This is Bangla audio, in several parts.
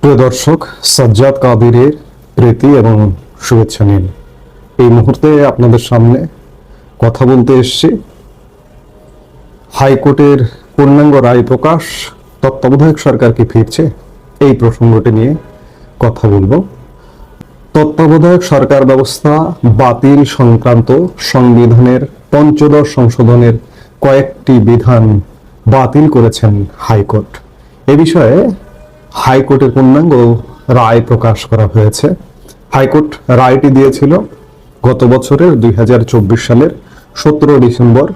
প্রিয় দর্শক, সাজ্জাদ কাদিরের প্রীতি এবং শুভেচ্ছা নিন। এই মুহূর্তে আপনাদের সামনে কথা বলতে এসেছি হাইকোর্টের পূর্ণাঙ্গ রায় প্রকাশ, তত্ত্বাবধায়ক সরকার কি ফিরছে, এই প্রসঙ্গটি নিয়ে কথা বলবো। তত্ত্বাবধায়ক সরকার ব্যবস্থা বাতিল সংক্রান্ত সংবিধানের পঞ্চদশ সংশোধনের কয়েকটি বিধান বাতিল করেছেন হাইকোর্ট। এ বিষয়ে হাইকোর্টের পূর্ণাঙ্গ রায় প্রকাশ করা হয়েছে। হাইকোর্ট রায়টি দিয়েছিল গত বছরের 2024 সালের 17 ডিসেম্বর।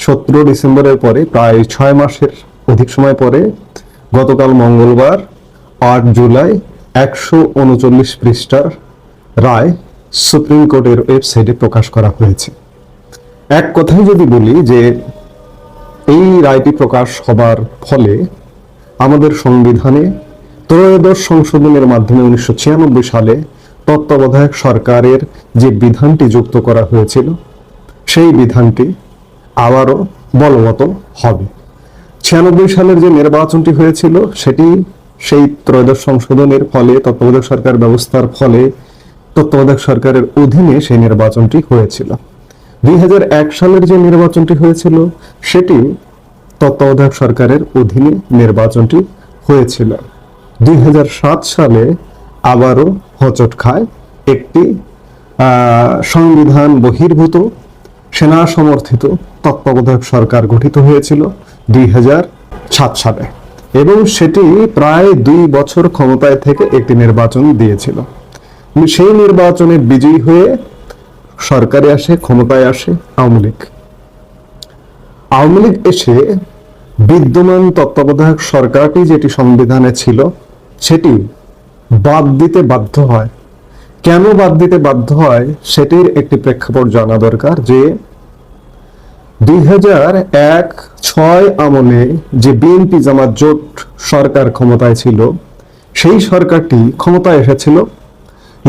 17 ডিসেম্বরের পরে প্রায় 6 মাসের অধিক সময় পরে গতকাল মঙ্গলবার 8 জুলাই 139 পৃষ্ঠার রায় সুপ্রিম কোর্টের ওয়েবসাইটে প্রকাশ করা হয়েছে। এক কথায় যদি বলি যে এই রায়টি প্রকাশ হবার ফলে আমাদের সংবিধানে ত্রয়োদশ সংশোধনের মাধ্যমে 1996 সালে তত্ত্বাবধায়ক সরকারের যে বিধানটি যুক্ত করা হয়েছিল সেই বিধানটি আবারও বলবৎ হবে। 96 সালের যে নির্বাচনটি হয়েছিল সেটি সেই ত্রয়োদশ সংশোধনের ফলে, তত্ত্বাবধায়ক সরকার ব্যবস্থার ফলে তত্ত্বাবধায়ক সরকারের অধীনে সেই নির্বাচনটি হয়েছিল। 2001 সালের যে নির্বাচনটি হয়েছিল সেটি তত্ত্বাবধায়ক সরকারের অধীনে নির্বাচনটি হয়েছিল। 2007 সালে আবারও হোঁচট খায় একটি সংবিধান বহির্ভূত সেনা সমর্থিত তত্ত্বাবধায়ক সরকার গঠিত হয়েছিল 2007 সালে, এবং সেটি প্রায় 2 বছর ক্ষমতায় থেকে একটি নির্বাচন দিয়েছিল। সেই নির্বাচনে বিজয়ী হয়ে সরকারে আসে, ক্ষমতায় আসে আওয়ামী লীগ। আওয়ামী লীগ এসে বিদ্যমান তত্ত্বাবধায়ক সরকারটি যেটি সংবিধানে ছিল সেটি বাদ দিতে বাধ্য হয়। কেন বাদ দিতে বাধ্য হয় সেটির একটি প্রেক্ষাপট জানা দরকার। যে 2001-06 আমলে যে বিএনপি জামাত জোট সরকার ক্ষমতায় ছিল, সেই সরকারটি ক্ষমতায় এসেছিল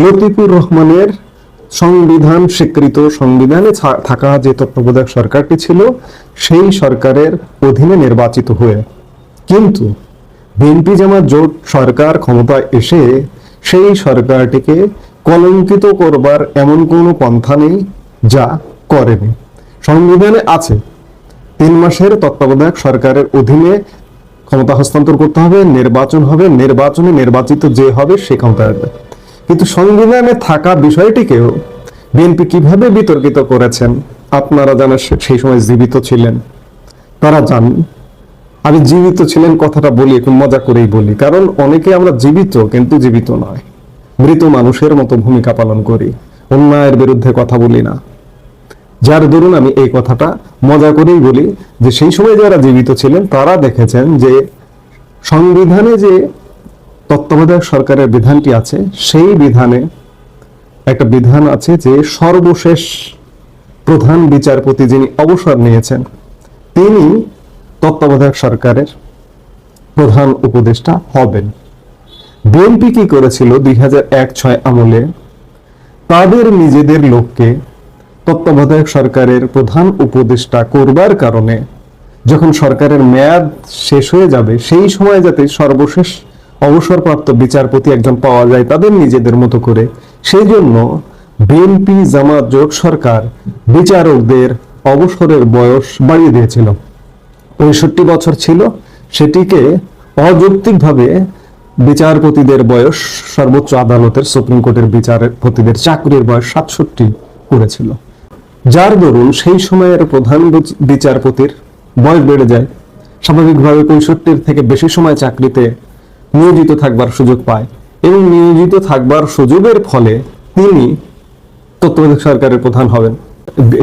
লতিফুর রহমানের সংবিধান স্বীকৃত সংবিধানে থাকা যে তত্ত্বাবধায়ক সরকারটি ছিল সেই সরকারের অধীনে নির্বাচিত হয়ে। কিন্তু বিএনপি জামাত জোট সরকার ক্ষমতায় এসে সেই সরকারটিকে কলঙ্কিত করবার এমন কোনো পন্থা নেই যা করেনি। সংবিধানে আছে 3 মাসের তত্ত্বাবধায়ক সরকারের অধীনে ক্ষমতা হস্তান্তর করতে হবে, নির্বাচন হবে, নির্বাচনে নির্বাচিত যে হবে সে ক্ষমতা আসবে। কিন্তু সংবিধানে থাকা বিষয়টিকেও বিএনপি কিভাবে বিতর্কিত করেছেন আপনারা জানেন, সেই সময় জীবিত ছিলেন, তারা জানেন। আমি জীবিত ছিলেন কথাটা বলি একটু মজা করেই বলি, কারণ অনেকে আমরা জীবিত কিন্তু জীবিত নয়, মৃত মানুষের মতো ভূমিকা পালন করি, অন্যায়ের বিরুদ্ধে কথা বলি না। যার দরুন আমি এই কথাটা মজা করেই বলি যে সেই সময় যারা জীবিত ছিলেন তারা দেখেছেন যে সংবিধানে যে তত্ত্বাবধায়ক সরকারের বিধানটি আছে সেই বিধানে একটা বিধান আছে যে সর্বশেষ প্রধান বিচারপতি যিনি অবসর নিয়েছেন তিনি তত্ত্বাবধায়ক সরকারের প্রধান উপদেষ্টা হবেন। বিএনপি কি করেছিল 2001-06 আমলে তাদের নিজেদের লোককে তত্ত্বাবধায়ক সরকারের প্রধান উপদেষ্টা করবার কারণে যখন সরকারের মেয়াদ শেষ হয়ে যাবে সেই সময় যাতে সর্বশেষ অবসরপ্রাপ্ত বিচারপতি একজন পাওয়া যায় তাদের নিজেদের মতো করে, সেই জন্য বিএনপি জামাত জোট সরকার বিচারকদের অবসরের বয়স বাড়িয়ে দিয়েছিল। 65 বছর ছিল, সেটিকে অযৌক্তিকভাবে বিচারপতিদের বয়স, সর্বোচ্চ আদালতের সুপ্রিম কোর্টের বিচারপতিদের চাকরির বয়স 67 করেছিল। যার দরুন সেই সময়ের প্রধান বিচারপতির বয়স বেড়ে যায়, স্বাভাবিকভাবে 65 থেকে বেশি সময় চাকরিতে নিয়োজিত থাকবার সুযোগ পায়, এবং নিয়োজিত থাকবার সুযোগের ফলে তিনি তত্ত্বাবধায়ক সরকারের প্রধান হবেন।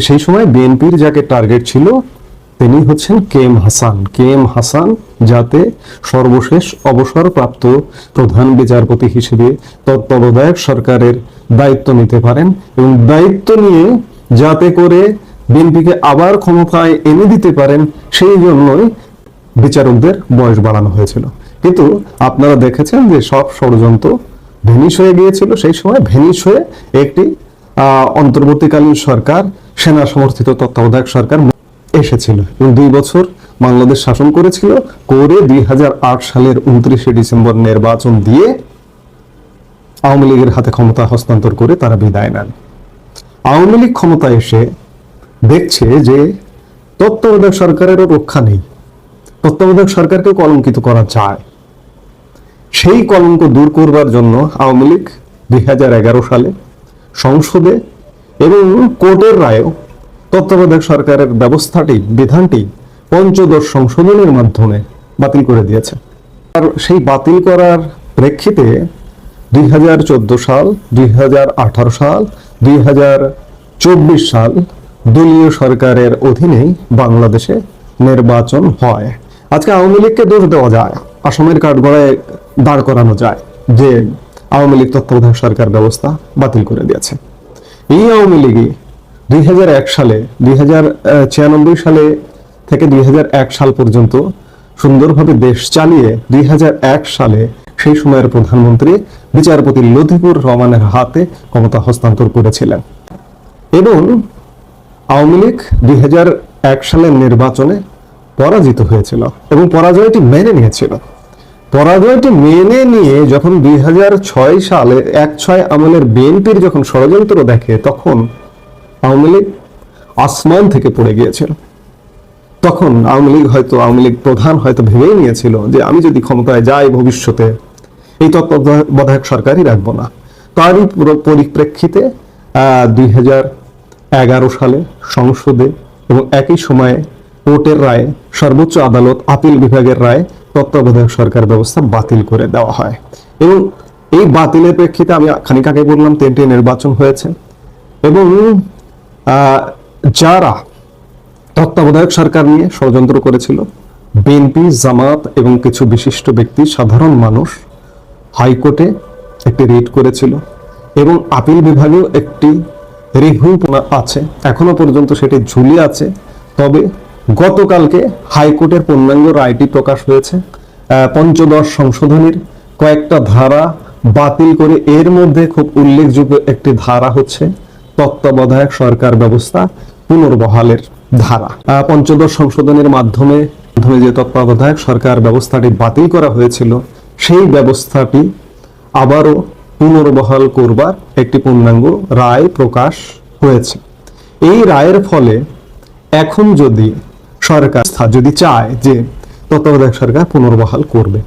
সেই সময় বিএনপির যাকে টার্গেট ছিল তিনি হচ্ছেন KM হাসান। KM হাসান যাতে সর্বশেষ অবসরপ্রাপ্ত প্রধান বিচারপতি হিসেবে তত্ত্বাবধায়ক সরকারের দায়িত্ব নিতে পারেন, এবং দায়িত্ব নিয়ে যাতে করে বিএনপিকে আবার ক্ষমতায় এনে দিতে পারেন সেই জন্যই বিচারকদের বয়স বাড়ানো হয়েছিল। কিন্তু আপনারা দেখেছেন যে সব ষড়যন্ত্র ভেনিশ হয়ে গিয়েছিল। সেই সময় ভেনিশ হয়ে একটি অন্তর্বর্তীকালীন সরকার, সেনা সমর্থিত তত্ত্বাবধায়ক সরকার এসেছিল এবং 2 বছর বাংলাদেশ শাসন করেছিল। করে 2008 সালের 29 ডিসেম্বর নির্বাচন দিয়ে আওয়ামী লীগের হাতে ক্ষমতা হস্তান্তর করে তারা বিদায় নেন। আওয়ামী লীগ ক্ষমতায় এসে দেখছে যে তত্ত্বাবধায়ক সরকারেরও রক্ষা নেই, তত্ত্বাবধায়ক সরকারকেও কলঙ্কিত করা যায়। সেই কলঙ্ক দূর করবার জন্য আওয়ামী লীগ 2011 সালে সংসদে এবং কোর্টের রায়েও তত্ত্বাবধায়ক সরকারের বিধানটি পঞ্চদশ সংশোধনের মাধ্যমে বাতিল করে দিয়েছে। আর সেই বাতিল করার প্রেক্ষিতে 2014 সাল, 2018 সাল, 2024 সাল দলীয় সরকারের অধীনেই বাংলাদেশে নির্বাচন হয়। আজকে আওয়ামী লীগকে দোষ দেওয়া যায়, আসামের কাঠগড়ায় দাঁড় করানো যায় যে আওয়ামী লীগ তত্ত্বাবধায়ক সরকার ব্যবস্থা বাতিল করে দিয়েছে। এই আওয়ামী লীগই 2001 সালে 2096 সালে থেকে 2001 সাল পর্যন্ত সুন্দরভাবে দেশ চালিয়ে 2001 সালে সেই সময়ের প্রধানমন্ত্রী বিচারপতি লতিফুর রহমানের হাতে ক্ষমতা হস্তান্তর করেছিলেন। এবং আওয়ামী লীগ 2001 সালের নির্বাচনে পরাজিত হয়েছিল এবং পরাজয়টি মেনে নিয়েছিল। পরাজয়টি মেনে নিয়ে যখন 2006 সালে 1/6 আমলের বিএনপির যখন ষড়যন্ত্র দেখে, তখন আওয়ামী লীগ আসমান থেকে পড়ে গিয়েছিল। তখন আওয়ামী লীগ প্রধান হয়তো ভেবেই নিয়েছিল যে আমি যদি ক্ষমতায় যাই ভবিষ্যতে এই তত্ত্বাবধায়ক সরকারই রাখবো না। তারই পরিপ্রেক্ষিতে 2011 সালে সংসদে এবং একই সময়ে কোর্টের রায়ে, সর্বোচ্চ আদালত আপিল বিভাগের রায়ে তত্ত্বাবধায়ক সরকার ব্যবস্থা বাতিল করে দেওয়া হয়। এবং এই বাতিলের প্রেক্ষিতে আমি খানিক আগে বললাম 3টি নির্বাচন হয়েছে এবং যারা তত্ত্বাবধায়ক সরকার নিয়ে ষড়যন্ত্র করেছিল, বিএনপি, জামাত এবং কিছু বিশিষ্ট ব্যক্তি, সাধারণ মানুষ হাইকোর্টে একটি রিট করেছিল এবং আপিল বিভাগেও একটি রিভিউ আছে, এখনো পর্যন্ত সেটি ঝুলে আছে। তবে গতকালকে হাইকোর্টের পূর্ণাঙ্গ রায়টি প্রকাশ হয়েছে। পঞ্চদশ সংশোধনীর কয়েকটা ধারা বাতিল করে এর মধ্যে খুব উল্লেখযোগ্য একটি ধারা হচ্ছে তত্ত্বাবধায়ক সরকার ব্যবস্থা পুনর্বহালের ধারা। পঞ্চদশ সংশোধনের মাধ্যমে যে তত্ত্বাবধায়ক সরকার ব্যবস্থাটি বাতিল করা হয়েছিল, সেই ব্যবস্থাটি আবারও পুনর্বহাল করবার একটি পূর্ণাঙ্গ রায় প্রকাশ হয়েছে। এই রায়ের ফলে এখন যদি সরকার যদি চায় যে তত্ত্বাবধায়ক সরকার পুনর্বহাল করবে,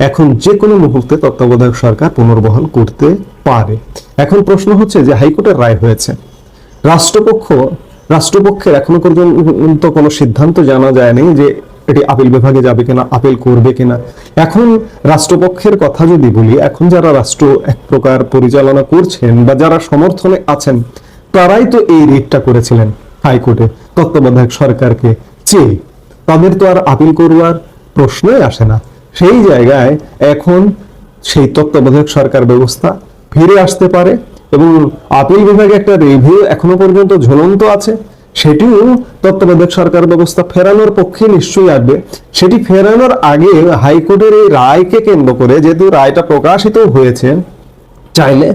এখন যে কোনো মুহূর্তে তত্ত্বাবধায়ক সরকার পুনর্বহাল করতে পারে। এখন প্রশ্ন হচ্ছে যে হাইকোর্টের রায় হয়েছে, রাষ্ট্রপক্ষের এখনো পর্যন্ত কোনো সিদ্ধান্ত জানা যায়নি যে এটি আপিল বিভাগে যাবে কিনা, আপিল করবে কিনা। এখন রাষ্ট্রপক্ষের কথা যদি বলি, এখন যারা রাষ্ট্র এক প্রকার পরিচালনা করছেন বা যারা সমর্থনে আছেন, তারাই তো এই রিটটা করেছিলেন হাইকোর্টে তত্ত্বাবধায়ক সরকারকে চেয়ে। তাদের তো আর আপিল করবার প্রশ্নই আসে না। সেই জায়গায় এখন সেই তত্ত্বাবধায়ক সরকার ব্যবস্থা ফিরে আসতে পারে এবং আপিল বিভাগে একটা রিভিউ এখনো পর্যন্ত ঝুলন্ত আছে, সেটিও তত্ত্বাবধায়ক সরকার ব্যবস্থা ফেরানোর পক্ষে নিশ্চয়ই আসবে। সেটি ফেরানোর আগে হাইকোর্টের এই রায়কে কেন্দ্র করে, যেহেতু রায়টা প্রকাশিত হয়েছে, চাইলে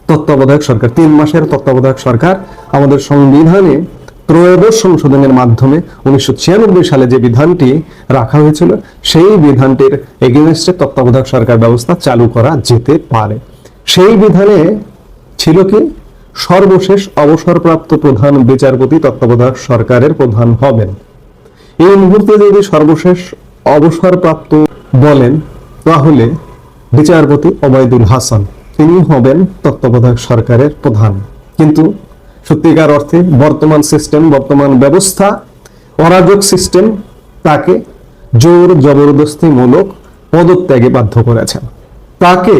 তত্ত্বাবধায়ক সরকার 3 মাসের তত্ত্বাবধায়ক সরকার আমাদের সংবিধানে ত্রয়োদশ সংশোধনের মাধ্যমে 1996 সালে যে বিধানটি রাখা হয়েছিল, সেই বিধানটির এগেইনস্টে তত্ত্বাবধায়ক সরকার ব্যবস্থা চালু করা যেতে পারে। সেই বিধানে ছিল কি, সর্বশেষ অবসরপ্রাপ্ত প্রধান বিচারপতি তত্ত্বাবধায়ক সরকারের প্রধান হবেন। এই মুহূর্তে যদি সর্বশেষ অবসরপ্রাপ্ত বলেন, তাহলে বিচারপতি ওবায়দুল হাসান তিনি হবেন তত্ত্বাবধায়ক সরকারের প্রধান। কিন্তু সত্যিকার অর্থে বর্তমান ব্যবস্থা অরাজক সিস্টেম তাকে জোর জবরদস্তিমূলক পদত্যাগে বাধ্য করেছেন। তাকে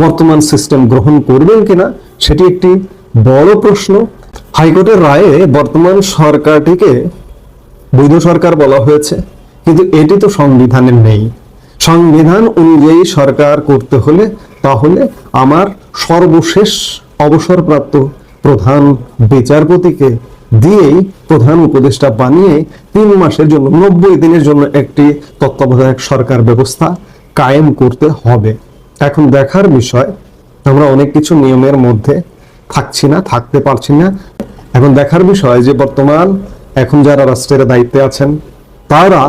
বর্তমান সিস্টেম গ্রহণ করবেন কিনা সেটি একটি বড় প্রশ্ন। হাইকোর্টের রায়ে বর্তমান সরকারটিকে বৈধ সরকার বলা হয়েছে, কিন্তু এটি তো সংবিধানে নেই। সংবিধান অনুযায়ী সরকার করতে হলে তাহলে আমার সর্বশেষ অবসরপ্রাপ্ত প্রধান বিচারপতিকে দিয়েই প্রধান উপদেষ্টা বানিয়ে 3 মাসের জন্য 90 দিনের জন্য একটি তত্ত্বাবধায়ক সরকার ব্যবস্থা কায়েম করতে হবে। এখন দেখার বিষয়, আমরা অনেক কিছু নিয়মের মধ্যে থাকতে পারছি না। এখন দেখার বিষয় যে এখন যারা রাষ্ট্রের দায়িত্বে আছেন, তারা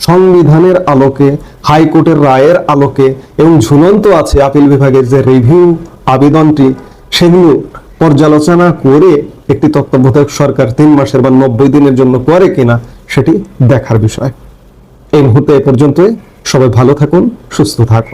সংবিধানের আলোকে, হাইকোর্টের রায়ের আলোকে এবং ঝুলন্ত আছে আপিল বিভাগের যে রিভিউ আবেদনটি সেগুলো পর্যালোচনা করে একটি তত্ত্বাবধায়ক সরকার 3 মাসের বা 90 দিনের জন্য করে কিনা সেটি দেখার বিষয়। এই মুহূর্তে এ পর্যন্তই। সবাই ভালো থাকুন, সুস্থ থাকুন।